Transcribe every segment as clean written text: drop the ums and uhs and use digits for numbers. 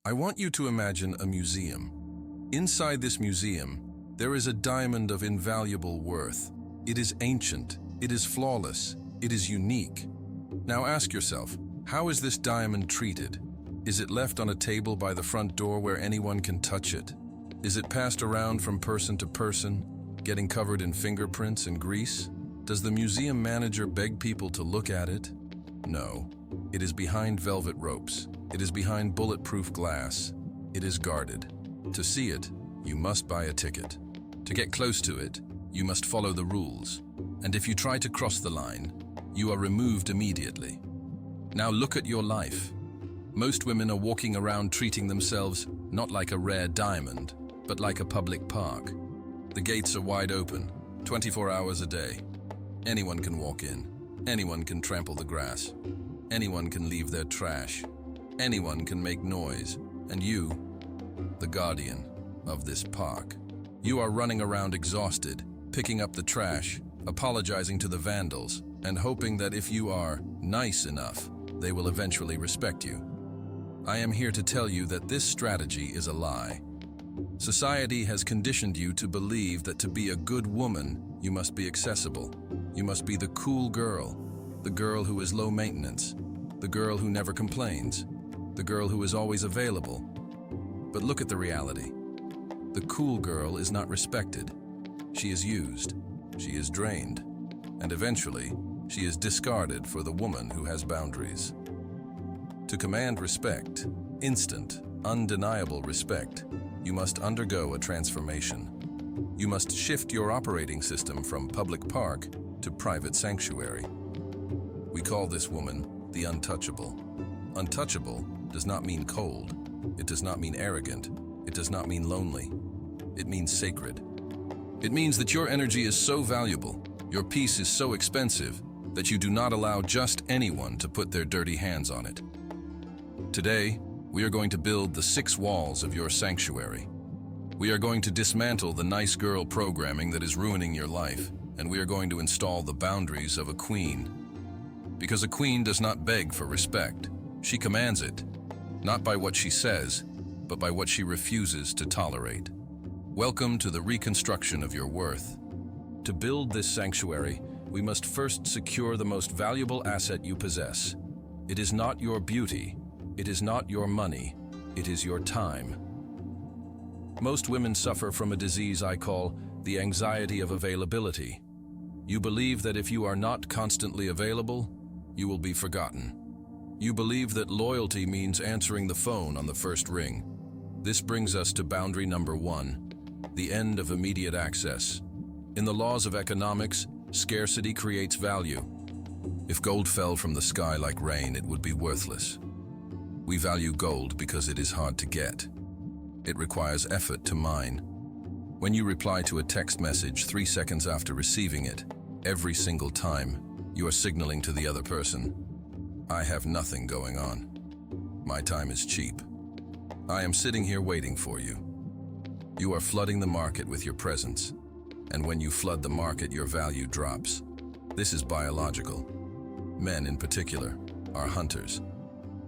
I want you to imagine a museum. Inside this museum, there is a diamond of invaluable worth. It is ancient, it is flawless, it is unique. Now ask yourself, how is this diamond treated? Is it left on a table by the front door where anyone can touch it? Is it passed around from person to person, getting covered in fingerprints and grease? Does the museum manager beg people to look at it? No. It is behind velvet ropes. It is behind bulletproof glass. It is guarded. To see it, you must buy a ticket. To get close to it, you must follow the rules. And if you try to cross the line, you are removed immediately. Now look at your life. Most women are walking around treating themselves not like a rare diamond, but like a public park. The gates are wide open, 24 hours a day. Anyone can walk in. Anyone can trample the grass. Anyone can leave their trash. Anyone can make noise. And you, the guardian of this park. You are running around exhausted, picking up the trash, apologizing to the vandals, and hoping that if you are nice enough, they will eventually respect you. I am here to tell you that this strategy is a lie. Society has conditioned you to believe that to be a good woman, you must be accessible. You must be the cool girl, the girl who is low maintenance, the girl who never complains, the girl who is always available. But look at the reality. The cool girl is not respected. She is used, she is drained, and eventually, she is discarded for the woman who has boundaries. To command respect, instant, undeniable respect, you must undergo a transformation. You must shift your operating system from public park to private sanctuary. We call this woman the untouchable. Untouchable does not mean cold. It does not mean arrogant. It does not mean lonely. It means sacred. It means that your energy is so valuable, your peace is so expensive, that you do not allow just anyone to put their dirty hands on it. Today, we are going to build the 6 walls of your sanctuary. We are going to dismantle the nice girl programming that is ruining your life, and we are going to install the boundaries of a queen. Because a queen does not beg for respect. She commands it, not by what she says, but by what she refuses to tolerate. Welcome to the reconstruction of your worth. To build this sanctuary, we must first secure the most valuable asset you possess. It is not your beauty. It is not your money. It is your time. Most women suffer from a disease I call the anxiety of availability. You believe that if you are not constantly available, you will be forgotten. You believe that loyalty means answering the phone on the first ring. This brings us to boundary number 1, the end of immediate access. In the laws of economics, scarcity creates value. If gold fell from the sky like rain, it would be worthless. We value gold because it is hard to get. It requires effort to mine. When you reply to a text message 3 seconds after receiving it, every single time, you are signaling to the other person, I have nothing going on. My time is cheap. I am sitting here waiting for you. You are flooding the market with your presence. And when you flood the market, your value drops. This is biological. Men, in particular, are hunters.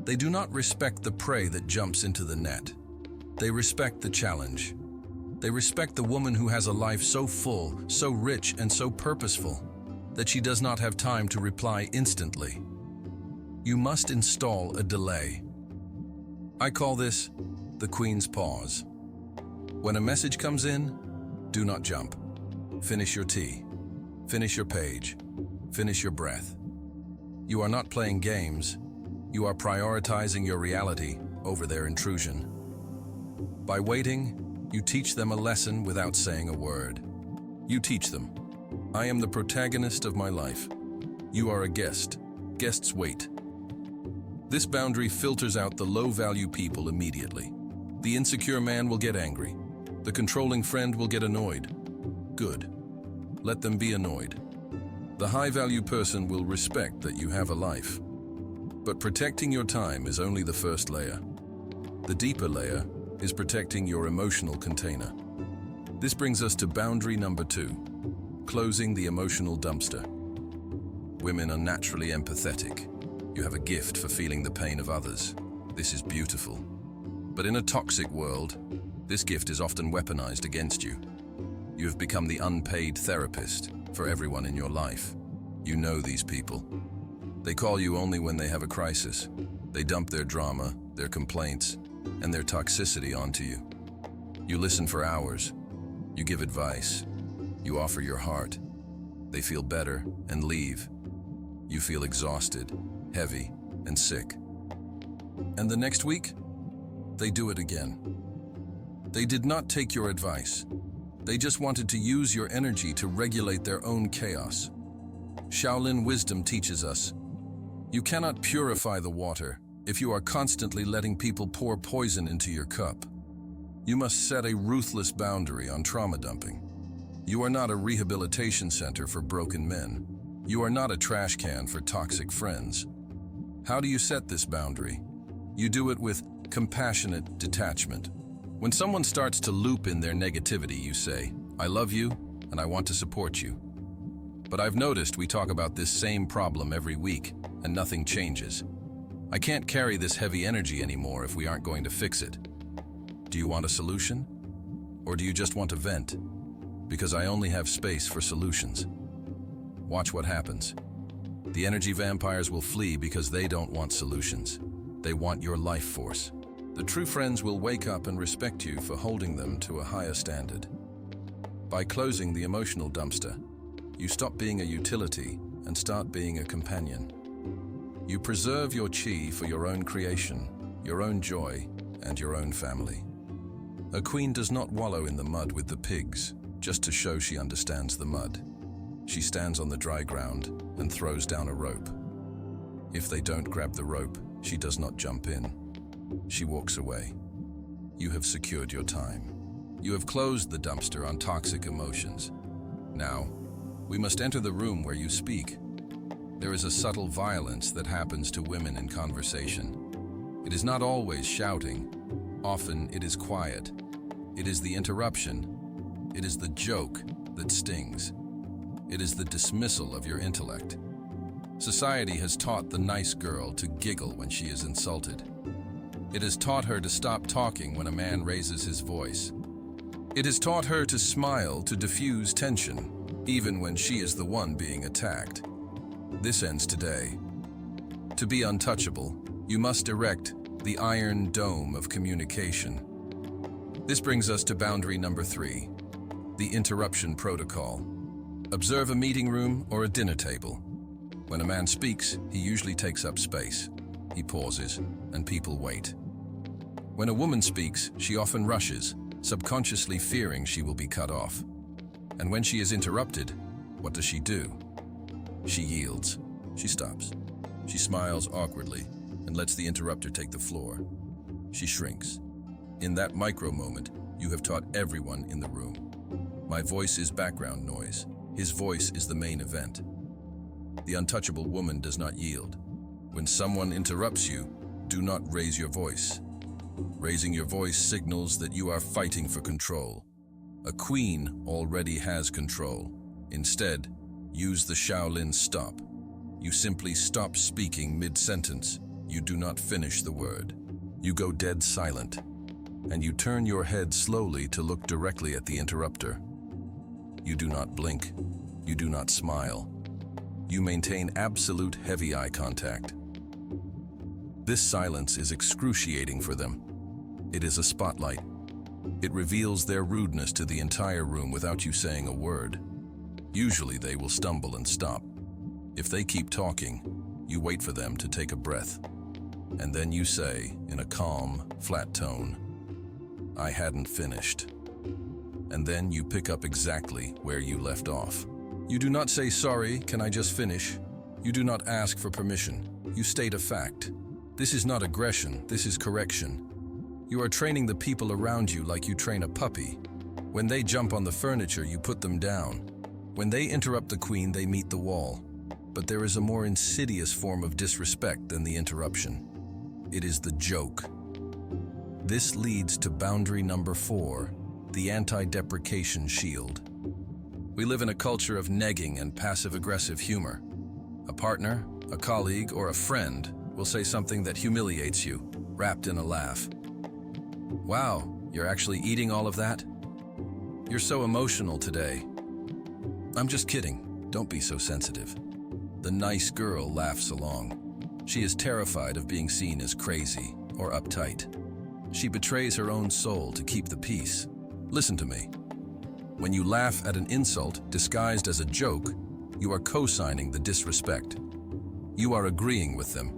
They do not respect the prey that jumps into the net. They respect the challenge. They respect the woman who has a life so full, so rich, and so purposeful that she does not have time to reply instantly. You must install a delay. I call this the Queen's Pause. When a message comes in, do not jump. Finish your tea. Finish your page. Finish your breath. You are not playing games. You are prioritizing your reality over their intrusion. By waiting, you teach them a lesson without saying a word. You teach them, I am the protagonist of my life. You are a guest. Guests wait. This boundary filters out the low-value people immediately. The insecure man will get angry. The controlling friend will get annoyed. Good. Let them be annoyed. The high-value person will respect that you have a life. But protecting your time is only the first layer. The deeper layer is protecting your emotional container. This brings us to boundary number 2, closing the emotional dumpster. Women are naturally empathetic. You have a gift for feeling the pain of others. This is beautiful. But in a toxic world, this gift is often weaponized against you. You have become the unpaid therapist for everyone in your life. You know these people. They call you only when they have a crisis. They dump their drama, their complaints, and their toxicity onto you. You listen for hours. You give advice. You offer your heart. They feel better and leave. You feel exhausted, heavy, and sick. And the next week, they do it again. They did not take your advice. They just wanted to use your energy to regulate their own chaos. Shaolin wisdom teaches us, you cannot purify the water if you are constantly letting people pour poison into your cup. You must set a ruthless boundary on trauma dumping. You are not a rehabilitation center for broken men. You are not a trash can for toxic friends. How do you set this boundary? You do it with compassionate detachment. When someone starts to loop in their negativity, you say, I love you and I want to support you. But I've noticed we talk about this same problem every week and nothing changes. I can't carry this heavy energy anymore if we aren't going to fix it. Do you want a solution? Or do you just want to vent? Because I only have space for solutions. Watch what happens. The energy vampires will flee because they don't want solutions. They want your life force. The true friends will wake up and respect you for holding them to a higher standard. By closing the emotional dumpster, you stop being a utility and start being a companion. You preserve your chi for your own creation, your own joy, and your own family. A queen does not wallow in the mud with the pigs just to show she understands the mud. She stands on the dry ground and throws down a rope. If they don't grab the rope, she does not jump in. She walks away. You have secured your time. You have closed the dumpster on toxic emotions. Now, we must enter the room where you speak. There is a subtle violence that happens to women in conversation. It is not always shouting. Often it is quiet. It is the interruption. It is the joke that stings. It is the dismissal of your intellect. Society has taught the nice girl to giggle when she is insulted. It has taught her to stop talking when a man raises his voice. It has taught her to smile to diffuse tension, even when she is the one being attacked. This ends today. To be untouchable, you must erect the iron dome of communication. This brings us to boundary number 3, the interruption protocol. Observe a meeting room or a dinner table. When a man speaks, he usually takes up space. He pauses, and people wait. When a woman speaks, she often rushes, subconsciously fearing she will be cut off. And when she is interrupted, what does she do? She yields. She stops. She smiles awkwardly and lets the interrupter take the floor. She shrinks. In that micro moment, you have taught everyone in the room. My voice is background noise. His voice is the main event. The untouchable woman does not yield. When someone interrupts you, do not raise your voice. Raising your voice signals that you are fighting for control. A queen already has control. Instead, use the Shaolin stop. You simply stop speaking mid-sentence. You do not finish the word. You go dead silent, and you turn your head slowly to look directly at the interrupter. You do not blink. You do not smile. You maintain absolute heavy eye contact. This silence is excruciating for them. It is a spotlight. It reveals their rudeness to the entire room without you saying a word. Usually they will stumble and stop. If they keep talking, you wait for them to take a breath. And then you say, in a calm, flat tone, I hadn't finished. And then you pick up exactly where you left off. You do not say, sorry, can I just finish? You do not ask for permission. You state a fact. This is not aggression, this is correction. You are training the people around you like you train a puppy. When they jump on the furniture, you put them down. When they interrupt the queen, they meet the wall. But there is a more insidious form of disrespect than the interruption. It is the joke. This leads to boundary number 4, the anti-deprecation shield. We live in a culture of negging and passive-aggressive humor. A partner, a colleague, or a friend will say something that humiliates you, wrapped in a laugh. Wow, you're actually eating all of that? You're so emotional today. I'm just kidding. Don't be so sensitive. The nice girl laughs along. She is terrified of being seen as crazy or uptight. She betrays her own soul to keep the peace. Listen to me. When you laugh at an insult disguised as a joke, you are co-signing the disrespect. You are agreeing with them.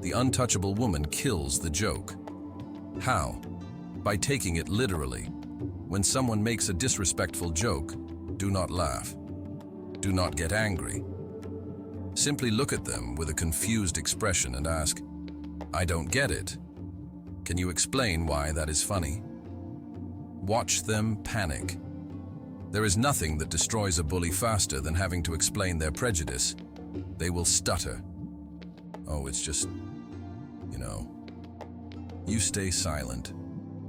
The untouchable woman kills the joke. How? By taking it literally. When someone makes a disrespectful joke, do not laugh. Do not get angry. Simply look at them with a confused expression and ask, "I don't get it. Can you explain why that is funny?" Watch them panic. There is nothing that destroys a bully faster than having to explain their prejudice. They will stutter. "Oh, it's just, you know." You stay silent.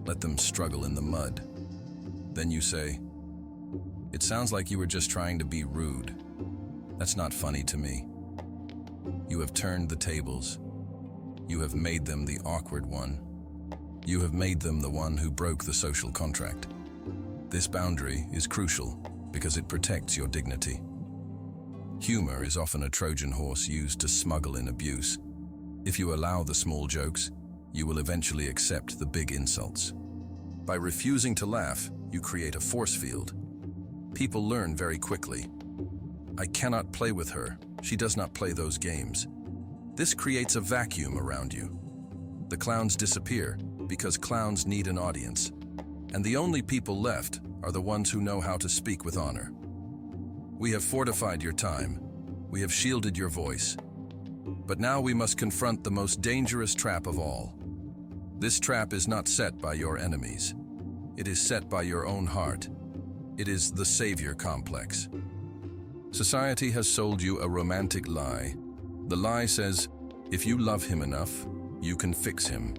Let them struggle in the mud. Then you say, "It sounds like you were just trying to be rude. That's not funny to me." You have turned the tables. You have made them the awkward one. You have made them the one who broke the social contract. This boundary is crucial because it protects your dignity. Humor is often a Trojan horse used to smuggle in abuse. If you allow the small jokes, you will eventually accept the big insults. By refusing to laugh, you create a force field. People learn very quickly. "I cannot play with her. She does not play those games." This creates a vacuum around you. The clowns disappear because clowns need an audience. And the only people left are the ones who know how to speak with honor. We have fortified your time. We have shielded your voice. But now we must confront the most dangerous trap of all. This trap is not set by your enemies. It is set by your own heart. It is the savior complex. Society has sold you a romantic lie. The lie says, if you love him enough, you can fix him.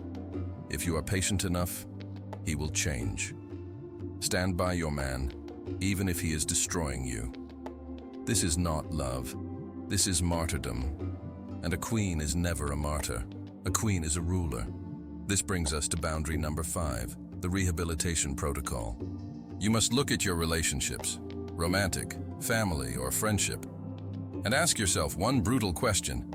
If you are patient enough, he will change. Stand by your man, even if he is destroying you. This is not love. This is martyrdom. And a queen is never a martyr. A queen is a ruler. This brings us to boundary number 5, the rehabilitation protocol. You must look at your relationships, romantic, family, or friendship, and ask yourself one brutal question.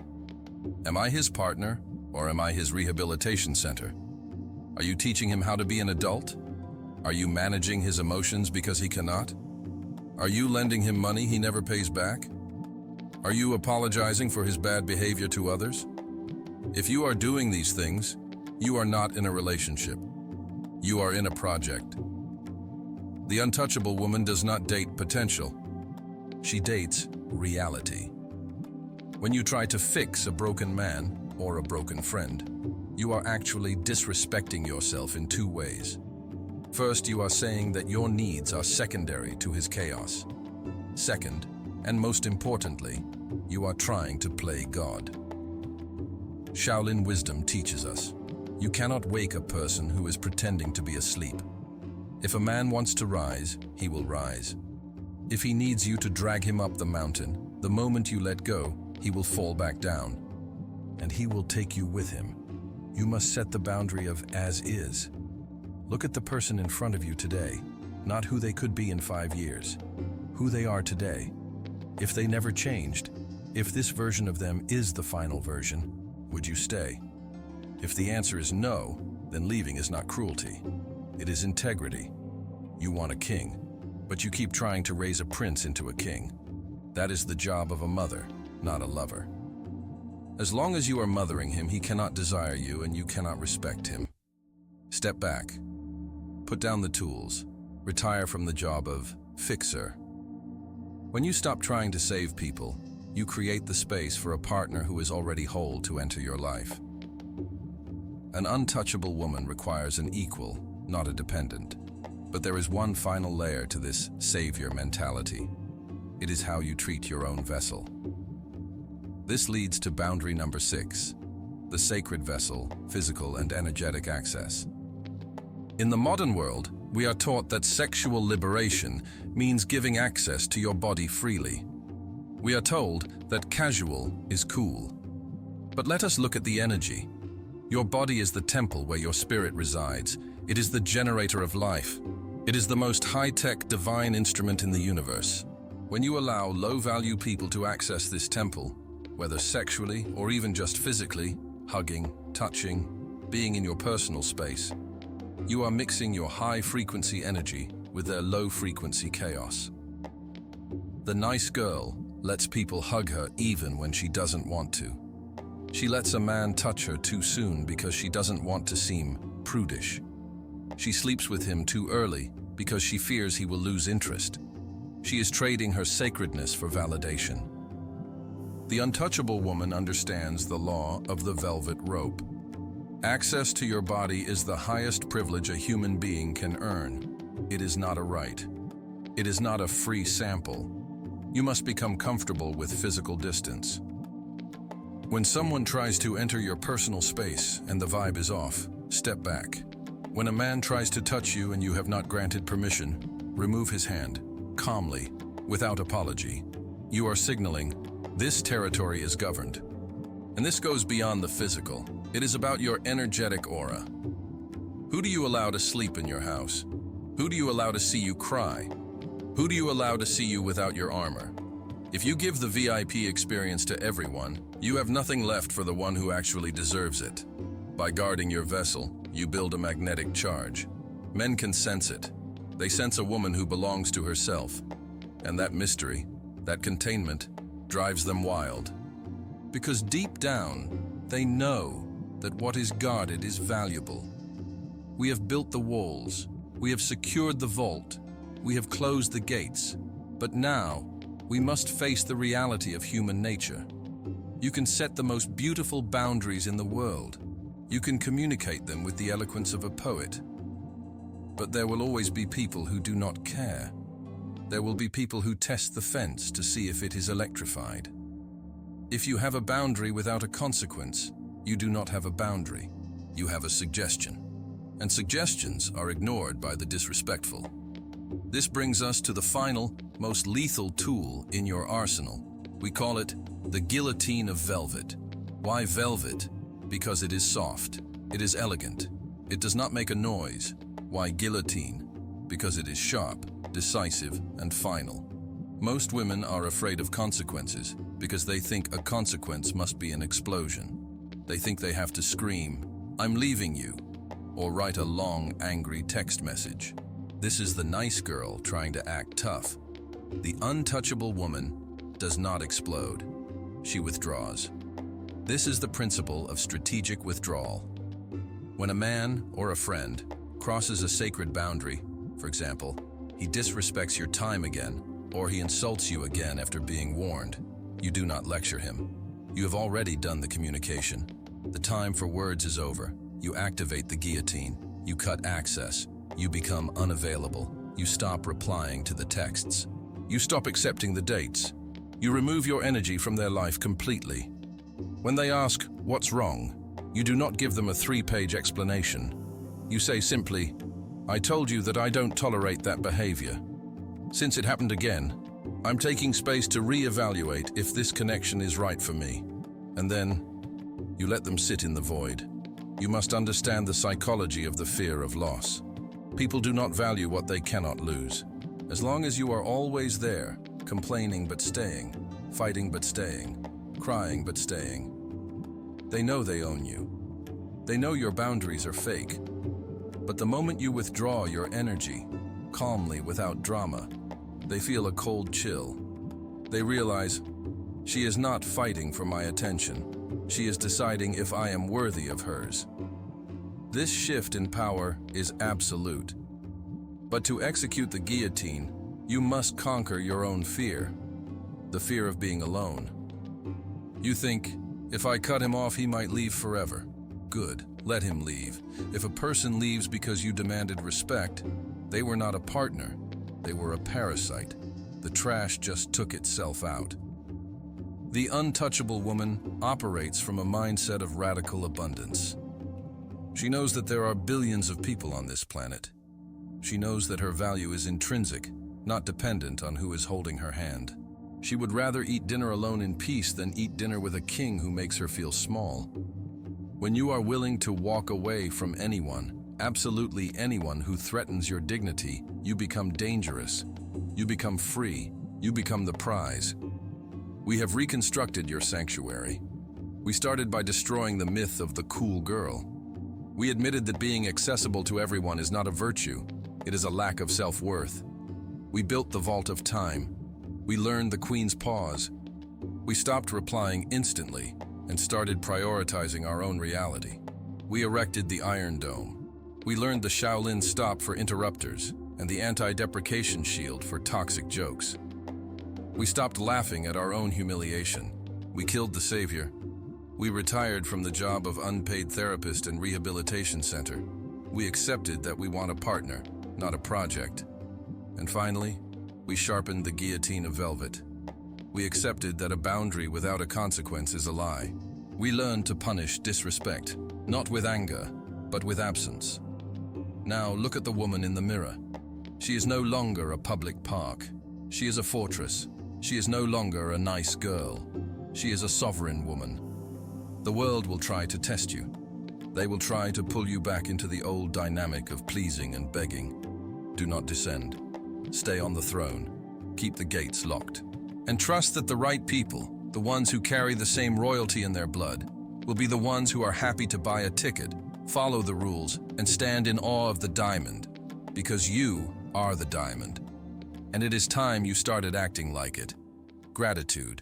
Am I his partner, or am I his rehabilitation center? Are you teaching him how to be an adult? Are you managing his emotions because he cannot? Are you lending him money he never pays back? Are you apologizing for his bad behavior to others? If you are doing these things, you are not in a relationship. You are in a project. The untouchable woman does not date potential. She dates reality. When you try to fix a broken man or a broken friend, you are actually disrespecting yourself in 2 ways. First, you are saying that your needs are secondary to his chaos. Second, and most importantly, you are trying to play God. Shaolin wisdom teaches us, you cannot wake a person who is pretending to be asleep. If a man wants to rise, he will rise. If he needs you to drag him up the mountain, the moment you let go, he will fall back down. And he will take you with him. You must set the boundary of as is. Look at the person in front of you today, not who they could be in 5 years. Who they are today. If they never changed, if this version of them is the final version, would you stay? If the answer is no, then leaving is not cruelty. It is integrity. You want a king, but you keep trying to raise a prince into a king. That is the job of a mother, not a lover. As long as you are mothering him, he cannot desire you and you cannot respect him. Step back. Put down the tools. Retire from the job of fixer. When you stop trying to save people, you create the space for a partner who is already whole to enter your life. An untouchable woman requires an equal, not a dependent. But there is one final layer to this savior mentality. It is how you treat your own vessel. This leads to boundary number 6, the sacred vessel, physical and energetic access. In the modern world, we are taught that sexual liberation means giving access to your body freely. We are told that casual is cool. But let us look at the energy. Your body is the temple where your spirit resides. It is the generator of life. It is the most high-tech divine instrument in the universe. When you allow low-value people to access this temple, whether sexually or even just physically, hugging, touching, being in your personal space, you are mixing your high-frequency energy with their low-frequency chaos. The nice girl lets people hug her even when she doesn't want to. She lets a man touch her too soon because she doesn't want to seem prudish. She sleeps with him too early because she fears he will lose interest. She is trading her sacredness for validation. The untouchable woman understands the law of the velvet rope. Access to your body is the highest privilege a human being can earn. It is not a right. It is not a free sample. You must become comfortable with physical distance. When someone tries to enter your personal space and the vibe is off, step back. When a man tries to touch you and you have not granted permission, remove his hand, calmly, without apology. You are signaling, this territory is governed. And this goes beyond the physical. It is about your energetic aura. Who do you allow to sleep in your house? Who do you allow to see you cry? Who do you allow to see you without your armor? If you give the VIP experience to everyone, you have nothing left for the one who actually deserves it. By guarding your vessel, you build a magnetic charge. Men can sense it. They sense a woman who belongs to herself. And that mystery, that containment, drives them wild. Because deep down, they know that what is guarded is valuable. We have built the walls. We have secured the vault. We have closed the gates. But now, we must face the reality of human nature. You can set the most beautiful boundaries in the world. You can communicate them with the eloquence of a poet. But there will always be people who do not care. There will be people who test the fence to see if it is electrified. If you have a boundary without a consequence, you do not have a boundary. You have a suggestion. And suggestions are ignored by the disrespectful. This brings us to the final, most lethal tool in your arsenal. We call it the guillotine of velvet. Why velvet? Because it is soft. It is elegant. It does not make a noise. Why guillotine? Because it is sharp, decisive, and final. Most women are afraid of consequences because they think a consequence must be an explosion. They think they have to scream, "I'm leaving you," or write a long, angry text message. This is the nice girl trying to act tough. The untouchable woman does not explode. She withdraws. This is the principle of strategic withdrawal. When a man or a friend crosses a sacred boundary, for example, he disrespects your time again, or he insults you again after being warned, you do not lecture him. You have already done the communication. The time for words is over. You activate the guillotine. You cut access. You become unavailable. You stop replying to the texts. You stop accepting the dates. You remove your energy from their life completely. When they ask, "What's wrong?" you do not give them a 3-page explanation. You say simply, "I told you that I don't tolerate that behavior. Since it happened again, I'm taking space to reevaluate if this connection is right for me." And then, you let them sit in the void. You must understand the psychology of the fear of loss. People do not value what they cannot lose. As long as you are always there, complaining but staying, fighting but staying, crying but staying, they know they own you. They know your boundaries are fake. But the moment you withdraw your energy, calmly without drama, they feel a cold chill. They realize, she is not fighting for my attention. She is deciding if I am worthy of hers. This shift in power is absolute. But to execute the guillotine, you must conquer your own fear, the fear of being alone. You think, if I cut him off, he might leave forever. Good, let him leave. If a person leaves because you demanded respect, they were not a partner, they were a parasite. The trash just took itself out. The untouchable woman operates from a mindset of radical abundance. She knows that there are billions of people on this planet. She knows that her value is intrinsic, not dependent on who is holding her hand. She would rather eat dinner alone in peace than eat dinner with a king who makes her feel small. When you are willing to walk away from anyone Absolutely anyone who threatens your dignity, you become dangerous. You become free. You become the prize. We have reconstructed your sanctuary. We started by destroying the myth of the cool girl. We admitted that being accessible to everyone is not a virtue. It is a lack of self-worth. We built the vault of time. We learned the Queen's pause. We stopped replying instantly and started prioritizing our own reality. We erected the Iron Dome. We learned the Shaolin stop for interrupters and the anti-deprecation shield for toxic jokes. We stopped laughing at our own humiliation. We killed the savior. We retired from the job of unpaid therapist and rehabilitation center. We accepted that we want a partner, not a project. And finally, we sharpened the guillotine of velvet. We accepted that a boundary without a consequence is a lie. We learned to punish disrespect, not with anger, but with absence. Now look at the woman in the mirror. She is no longer a public park. She is a fortress. She is no longer a nice girl. She is a sovereign woman. The world will try to test you. They will try to pull you back into the old dynamic of pleasing and begging. Do not descend. Stay on the throne. Keep the gates locked. And trust that the right people, the ones who carry the same royalty in their blood, will be the ones who are happy to buy a ticket, follow the rules, and stand in awe of the diamond, because you are the diamond. And it is time you started acting like it. Gratitude.